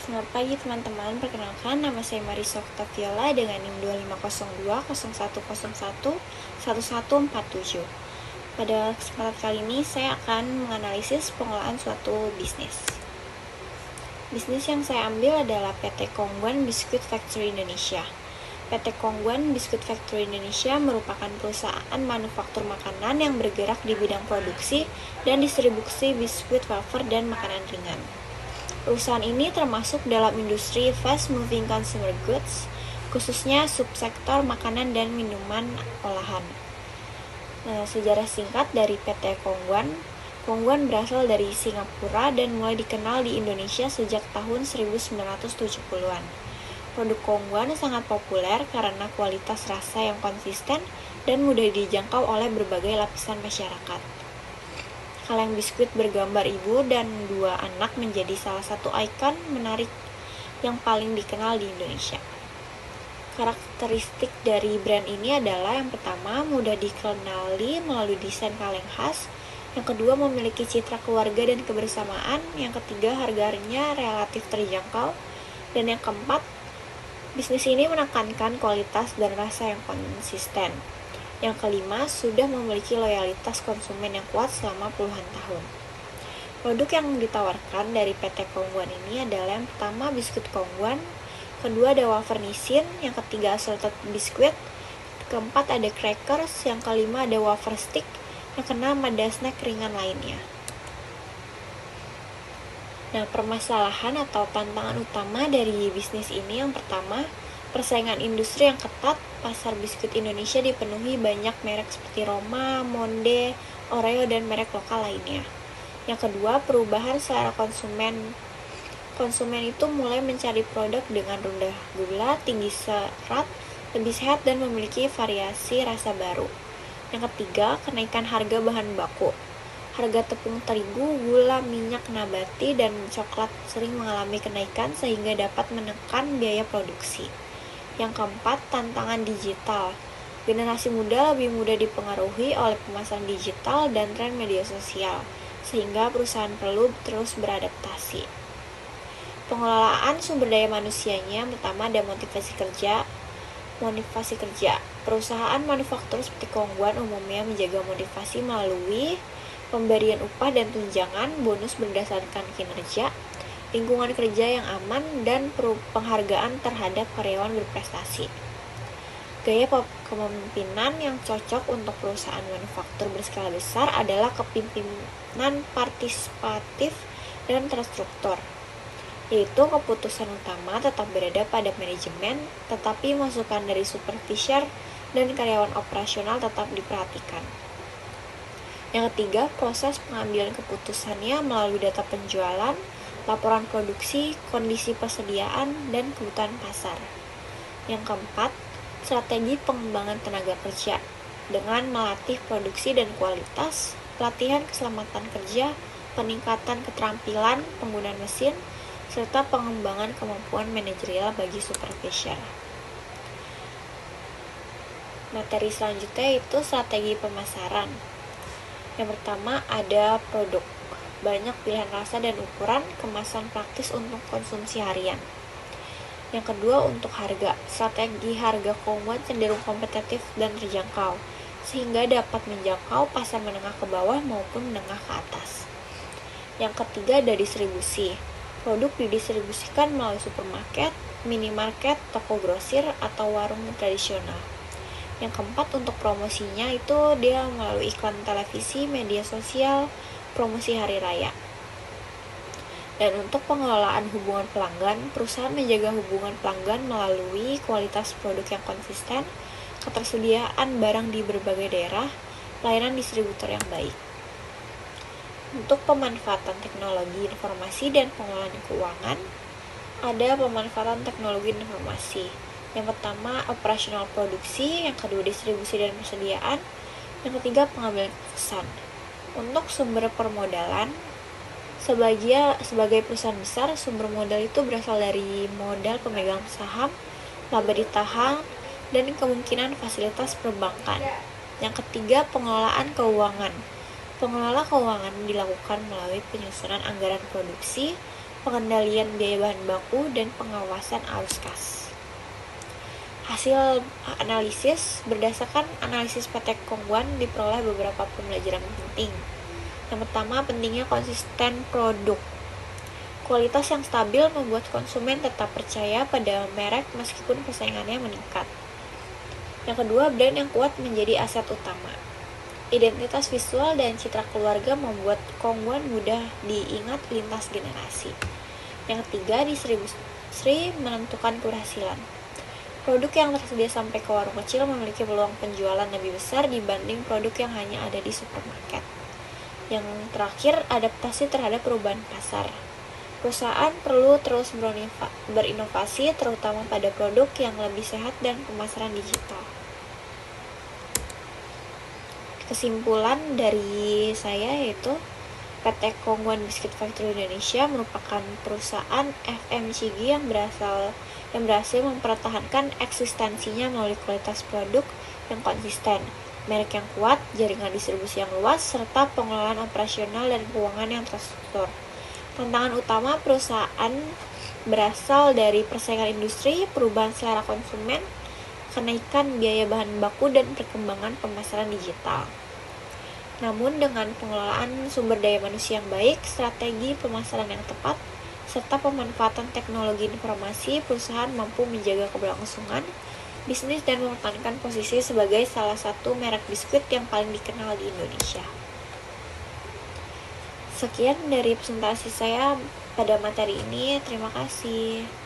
Selamat pagi teman-teman, perkenalkan nama saya Marisa Octaviola dengan NIM 2502011147. Pada kesempatan kali ini saya akan menganalisis pengelolaan suatu bisnis. Bisnis yang saya ambil adalah PT Kongguan Biskuit Factory Indonesia. PT Kongguan Biskuit Factory Indonesia merupakan perusahaan manufaktur makanan yang bergerak di bidang produksi dan distribusi biskuit wafer dan makanan ringan. Perusahaan ini termasuk dalam industri fast moving consumer goods, khususnya subsektor makanan dan minuman olahan. Sejarah singkat dari PT Kongguan. Kongguan berasal dari Singapura dan mulai dikenal di Indonesia sejak tahun 1970-an. Produk Kongguan sangat populer karena kualitas rasa yang konsisten dan mudah dijangkau oleh berbagai lapisan masyarakat. Kaleng biskuit bergambar ibu dan dua anak menjadi salah satu ikon menarik yang paling dikenal di Indonesia. Karakteristik dari brand ini adalah yang pertama, mudah dikenali melalui desain kaleng khas. Yang kedua, memiliki citra keluarga dan kebersamaan. Yang ketiga, harganya relatif terjangkau. Dan yang keempat, bisnis ini menekankan kualitas dan rasa yang konsisten. Yang kelima, sudah memiliki loyalitas konsumen yang kuat selama puluhan tahun. Produk yang ditawarkan dari PT Kongguan ini adalah yang pertama, biskuit Kongguan, kedua ada wafer nisin, yang ketiga assorted biskuit, keempat ada crackers, yang kelima ada wafer stick, yang keenam ada snack ringan lainnya. Nah, permasalahan atau tantangan utama dari bisnis ini yang pertama, persaingan industri yang ketat. Pasar biskuit Indonesia dipenuhi banyak merek seperti Roma, Monde, Oreo, dan merek lokal lainnya. Yang kedua, perubahan selera konsumen. Konsumen itu mulai mencari produk dengan rendah gula, tinggi serat, lebih sehat, dan memiliki variasi rasa baru. Yang ketiga, kenaikan harga bahan baku. Harga tepung terigu, gula, minyak nabati, dan coklat sering mengalami kenaikan sehingga dapat menekan biaya produksi. Yang keempat, tantangan digital. Generasi muda lebih mudah dipengaruhi oleh pemasaran digital dan tren media sosial, sehingga perusahaan perlu terus beradaptasi. Pengelolaan sumber daya manusianya, pertama ada motivasi kerja. Perusahaan manufaktur seperti Kongguan umumnya menjaga motivasi melalui pemberian upah dan tunjangan, bonus berdasarkan kinerja, lingkungan kerja yang aman, dan penghargaan terhadap karyawan berprestasi. Gaya kepemimpinan yang cocok untuk perusahaan manufaktur berskala besar adalah kepemimpinan partisipatif dan terstruktur, yaitu keputusan utama tetap berada pada manajemen, tetapi masukan dari supervisor dan karyawan operasional tetap diperhatikan. Yang ketiga, proses pengambilan keputusannya melalui data penjualan, laporan produksi, kondisi persediaan, dan kebutuhan pasar. Yang keempat, strategi pengembangan tenaga kerja dengan melatih produksi dan kualitas, pelatihan keselamatan kerja, peningkatan keterampilan penggunaan mesin, serta pengembangan kemampuan manajerial bagi supervisor. Materi selanjutnya itu strategi pemasaran. Yang pertama ada produk. Banyak pilihan rasa dan ukuran, kemasan praktis untuk konsumsi harian. Yang kedua untuk harga. Strategi harga Kongguan cenderung kompetitif dan terjangkau, sehingga dapat menjangkau pasar menengah ke bawah maupun menengah ke atas. Yang ketiga ada distribusi. Produk didistribusikan melalui supermarket, minimarket, toko grosir, atau warung tradisional. Yang keempat untuk promosinya itu dia melalui iklan televisi, media sosial, promosi hari raya. Dan untuk pengelolaan hubungan pelanggan, perusahaan menjaga hubungan pelanggan melalui kualitas produk yang konsisten, ketersediaan barang di berbagai daerah, pelayanan distributor yang baik. Untuk pemanfaatan teknologi informasi dan pengelolaan keuangan, ada pemanfaatan teknologi informasi. Yang pertama, operasional produksi, yang kedua distribusi dan persediaan, yang ketiga pengambilan keputusan. Untuk sumber permodalan, sebagai perusahaan besar, sumber modal itu berasal dari modal pemegang saham, laba ditahan, dan kemungkinan fasilitas perbankan. Yang ketiga, pengelolaan keuangan. Pengelola keuangan dilakukan melalui penyusunan anggaran produksi, pengendalian biaya bahan baku, dan pengawasan arus kas. Hasil analisis berdasarkan analisis PT Kongguan diperoleh beberapa pembelajaran penting. Yang pertama, pentingnya konsisten produk. Kualitas yang stabil membuat konsumen tetap percaya pada merek meskipun persaingannya meningkat. Yang kedua, brand yang kuat menjadi aset utama. Identitas visual dan citra keluarga membuat Kongguan mudah diingat lintas generasi. Yang ketiga, distribusi menentukan keberhasilan. Produk yang tersedia sampai ke warung kecil memiliki peluang penjualan lebih besar dibanding produk yang hanya ada di supermarket. Yang terakhir, adaptasi terhadap perubahan pasar. Perusahaan perlu terus berinovasi, terutama pada produk yang lebih sehat dan pemasaran digital. Kesimpulan dari saya yaitu PT Kongguan Biskuit Factory Indonesia merupakan perusahaan FMCG yang berhasil mempertahankan eksistensinya melalui kualitas produk yang konsisten, merek yang kuat, jaringan distribusi yang luas, serta pengelolaan operasional dan keuangan yang terstruktur. Tantangan utama perusahaan berasal dari persaingan industri, perubahan selera konsumen, kenaikan biaya bahan baku, dan perkembangan pemasaran digital. Namun dengan pengelolaan sumber daya manusia yang baik, strategi pemasaran yang tepat, serta pemanfaatan teknologi informasi, perusahaan mampu menjaga keberlangsungan bisnis dan mempertahankan posisi sebagai salah satu merek biskuit yang paling dikenal di Indonesia. Sekian dari presentasi saya pada materi ini. Terima kasih.